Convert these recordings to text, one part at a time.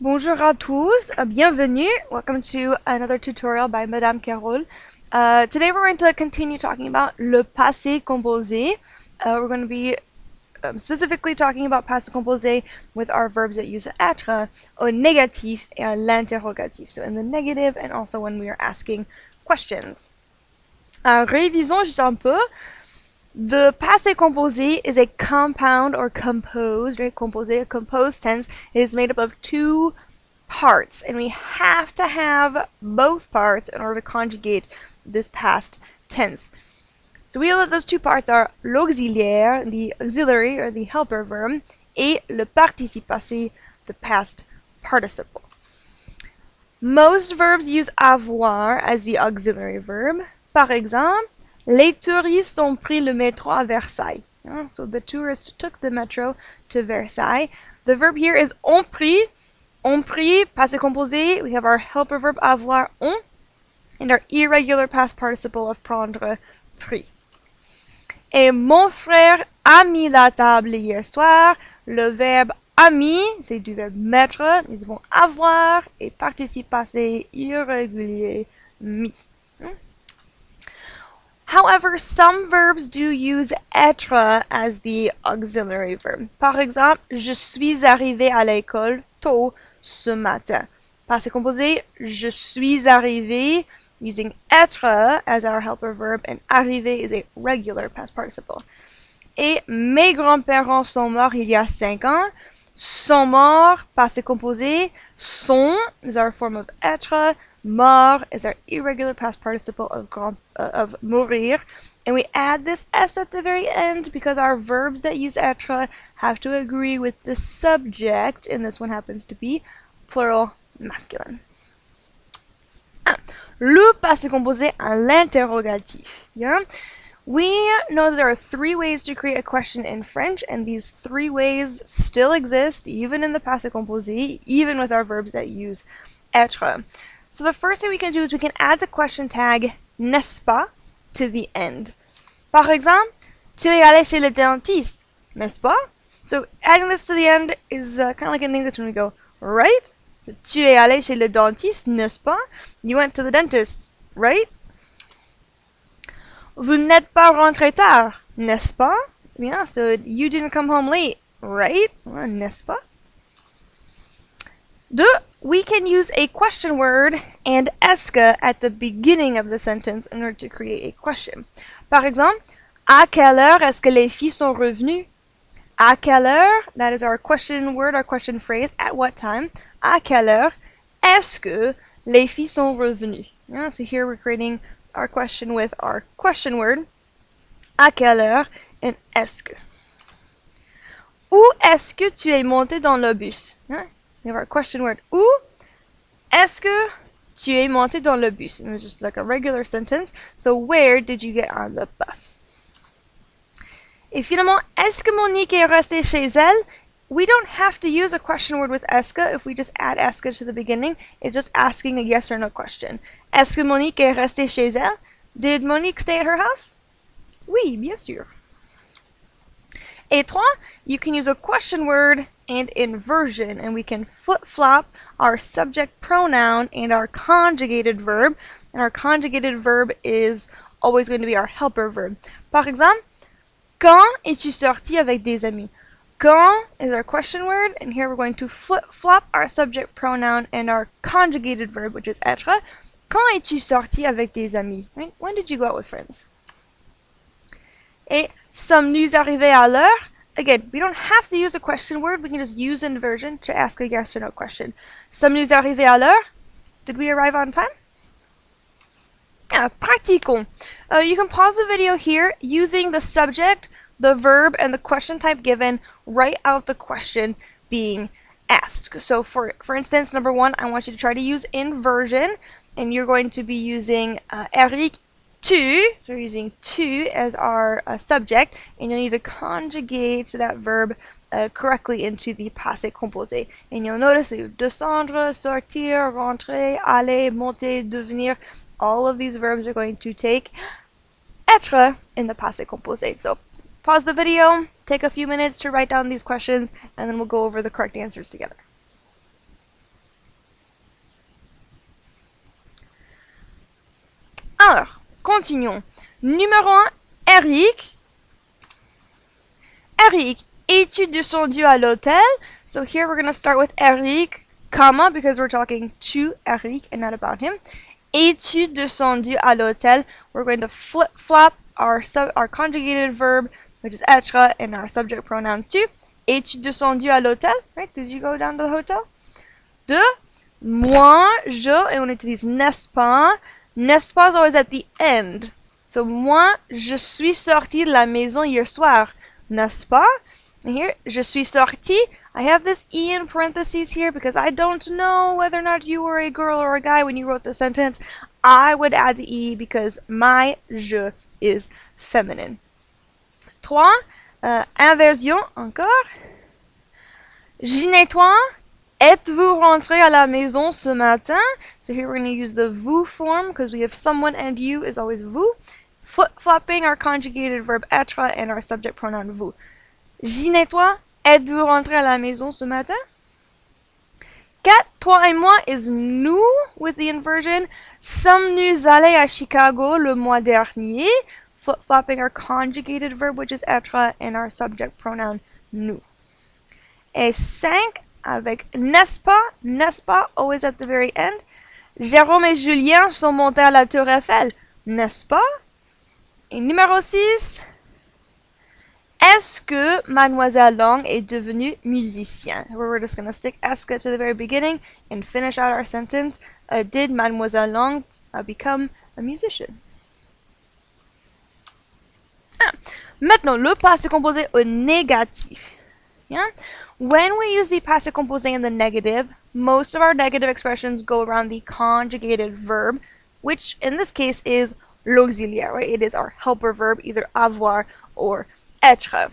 Bonjour à tous, bienvenue. Welcome to another tutorial by Madame Carole. Today we're going to continue talking about le passé composé. We're going to be specifically talking about passé composé with our verbs that use être, au négatif, et à l'interrogatif. So in the negative and also when we are asking questions. Révisons juste un peu. The passé composé is a compound or composed, right? Composé, a composed tense. It is made up of two parts, and we have to have both parts in order to conjugate this past tense. So we know that those two parts are l'auxiliaire, the auxiliary or the helper verb, et le participe passé, the past participle. Most verbs use avoir as the auxiliary verb. Par exemple, les touristes ont pris le métro à Versailles. So the tourists took the metro to Versailles. The verb here is ont pris. Ont pris, passé composé. We have our helper verb avoir, ont, and our irregular past participle of prendre, pris. Et mon frère a mis la table hier soir. Le verbe a mis, c'est du verbe mettre. Nous avons avoir et participe passé irrégulier, mis. However, some verbs do use être as the auxiliary verb. Par exemple, je suis arrivé à l'école tôt ce matin. Passé composé, je suis arrivé, using être as our helper verb, and arrivé is a regular past participle. Et mes grands-parents sont morts il y a 5 ans. Sont morts, passé composé. Sont is our form of être. Mort is our irregular past participle of mourir. And we add this S at the very end because our verbs that use être have to agree with the subject, and this one happens to be plural masculine. Le passé composé à l'interrogatif. Yeah? We know that there are 3 ways to create a question in French, and these 3 ways still exist even in the passé composé, even with our verbs that use être. So the first thing we can do is we can add the question tag n'est-ce pas to the end. Par exemple, tu es allé chez le dentiste, n'est-ce pas? So adding this to the end is kind of like in English when we go, right? So tu es allé chez le dentiste, n'est-ce pas? You went to the dentist, right? Vous n'êtes pas rentré tard, n'est-ce pas? Yeah, so you didn't come home late, right? Well, n'est-ce pas? 2. We can use a question word and est-ce que at the beginning of the sentence in order to create a question. Par exemple, à quelle heure est-ce que les filles sont revenues? À quelle heure, that is our question word, our question phrase, at what time? À quelle heure est-ce que les filles sont revenues? Yeah, so here we're creating our question with our question word, à quelle heure, and est-ce que. Où est-ce que tu es monté dans le bus? Yeah, we have our question word, où est-ce que tu es monté dans le bus? And it's just like a regular sentence. So where did you get on the bus? Et finalement, est-ce que Monique est restée chez elle? We don't have to use a question word with est-ce que if we just add est-ce que to the beginning. It's just asking a yes or no question. Est-ce que Monique est restée chez elle? Did Monique stay at her house? Oui, bien sûr. Et 3, you can use a question word and inversion, and we can flip-flop our subject pronoun and our conjugated verb, and our conjugated verb is always going to be our helper verb. Par exemple, quand es-tu sorti avec des amis? Quand is our question word, and here we're going to flip-flop our subject pronoun and our conjugated verb, which is être. Quand es-tu sorti avec des amis? Right? When did you go out with friends? Et sommes-nous arrivés à l'heure? Again, we don't have to use a question word. We can just use inversion to ask a yes or no question. Sommes-nous arrivés à l'heure? Did we arrive on time? Pratiquons. You can pause the video here using the subject, the verb, and the question type given right out the question being asked. So for instance, number 1, I want you to try to use inversion, and you're going to be using Eric, tu, so we're using tu as our subject, and you'll need to conjugate that verb correctly into the passé composé. And you'll notice that you descendre, sortir, rentrer, aller, monter, devenir. All of these verbs are going to take être in the passé composé. So pause the video, take a few minutes to write down these questions, and then we'll go over the correct answers together. Alors, continuons. Numéro 1, Eric. Eric, es-tu descendu à l'hôtel? So here we're going to start with Eric, comma, because we're talking to Eric and not about him. Es-tu descendu à l'hôtel? We're going to flip-flop our conjugated verb, which is être, and our subject pronoun tu. Es-tu descendu à l'hôtel? Right? Did you go down to the hotel? 2. Moi, je, et on utilise n'est-ce pas. N'est-ce pas is always at the end. So, moi, je suis sorti de la maison hier soir. N'est-ce pas? And here, je suis sorti. I have this E in parentheses here because I don't know whether or not you were a girl or a guy when you wrote the sentence. I would add the E because my je is feminine. 3. Inversion, encore. J'y nettoie. Êtes-vous rentré à la maison ce matin? So here we're going to use the vous form because we have someone and you is always vous. Flip-flopping our conjugated verb être and our subject pronoun vous. J'y nettoie. Êtes-vous rentré à la maison ce matin? 4. Toi et moi is nous with the inversion. Sommes-nous allés à Chicago le mois dernier? Flip-flopping our conjugated verb, which is être, and our subject pronoun nous. Et 5, avec n'est-ce pas, always at the very end. Jérôme et Julien sont montés à la Tour Eiffel, n'est-ce pas? Et numéro 6, est-ce que Mademoiselle Long est devenue musicien? We're just going to stick est-ce que to the very beginning and finish out our sentence. Did Mademoiselle Long become a musician? Maintenant, le passé composé au négatif. Yeah? When we use the passé composé in the negative, most of our negative expressions go around the conjugated verb, which in this case is l'auxiliaire, right? It is our helper verb, either avoir or être.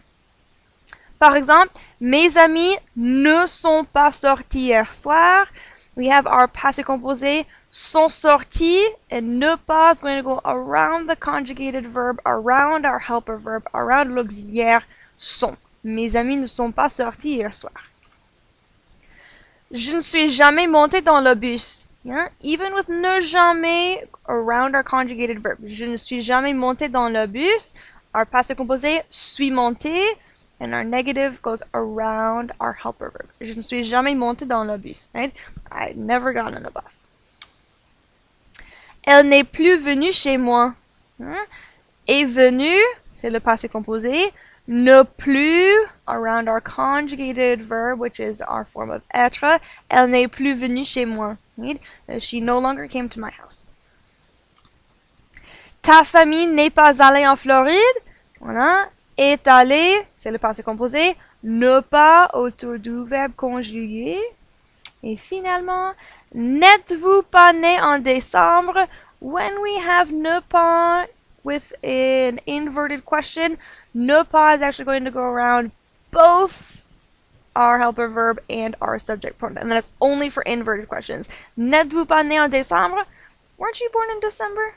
Par exemple, mes amis ne sont pas sortis hier soir. We have our passé composé sont sortis, and ne pas is going to go around the conjugated verb, around our helper verb, around l'auxiliaire sont. Mes amis ne sont pas sortis hier soir. Je ne suis jamais monté dans le bus. Yeah? Even with ne jamais around our conjugated verb. Je ne suis jamais monté dans le bus. Our passé composé suis monté, and our negative goes around our helper verb. Je ne suis jamais monté dans le bus. Right? I never got on a bus. Elle n'est plus venue chez moi. Hein? Est venue, c'est le passé composé. Ne plus, around our conjugated verb, which is our form of être. Elle n'est plus venue chez moi. Right? She no longer came to my house. Ta famille n'est pas allée en Floride. Voilà. Est allée, c'est le passé composé. Ne pas, autour du verbe conjugué. Et finalement, n'êtes-vous pas né en décembre? When we have ne pas with an inverted question, ne pas is actually going to go around both our helper verb and our subject pronoun. And that's only for inverted questions. N'êtes-vous pas né en décembre? Weren't you born in December?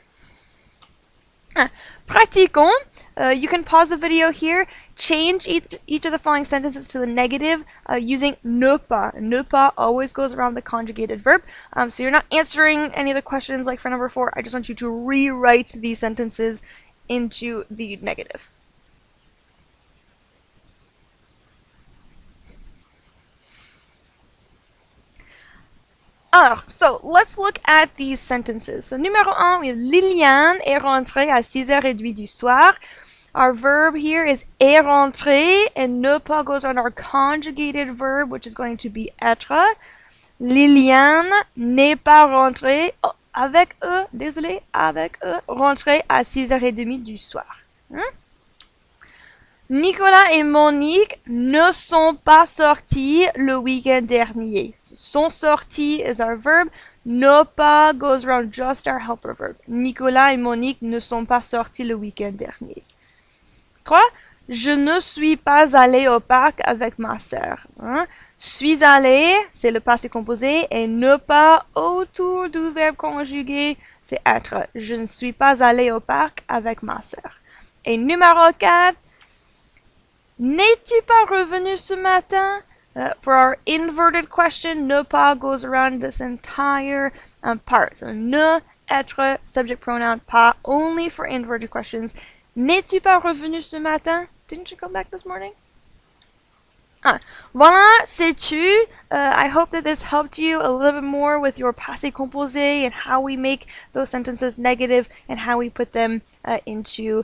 Pratiquons. You can pause the video here. Change each of the following sentences to the negative using ne pas. Ne pas always goes around the conjugated verb. So you're not answering any of the questions like for number 4. I just want you to rewrite these sentences into the negative. Alors, so let's look at these sentences. So, numéro 1, we have Liliane est rentrée à 6h30 du soir. Our verb here is est rentrée, and ne pas goes on our conjugated verb, which is going to be être. Liliane n'est pas rentrée, avec eux, désolé, avec eux, rentrée à 6h30 du soir. Nicolas et Monique ne sont pas sortis le week-end dernier. So, sont sortis is our verb. Ne pas goes around just our helper verb. Nicolas et Monique ne sont pas sortis le week-end dernier. 3. Je ne suis pas allé au parc avec ma sœur. Suis allé, c'est le passé composé, et ne pas autour du verbe conjugué, c'est être. Je ne suis pas allé au parc avec ma sœur. Et numéro 4. N'es-tu pas revenu ce matin? For our inverted question, ne pas goes around this entire part. So, ne être, subject pronoun, pas, only for inverted questions. N'es-tu pas revenu ce matin? Didn't you come back this morning? Ah, voilà, c'est tout. I hope that this helped you a little bit more with your passé composé and how we make those sentences negative and how we put them into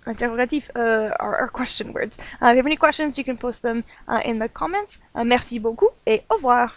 interrogatif, or question words. If you have any questions, you can post them in the comments. Merci beaucoup et au revoir.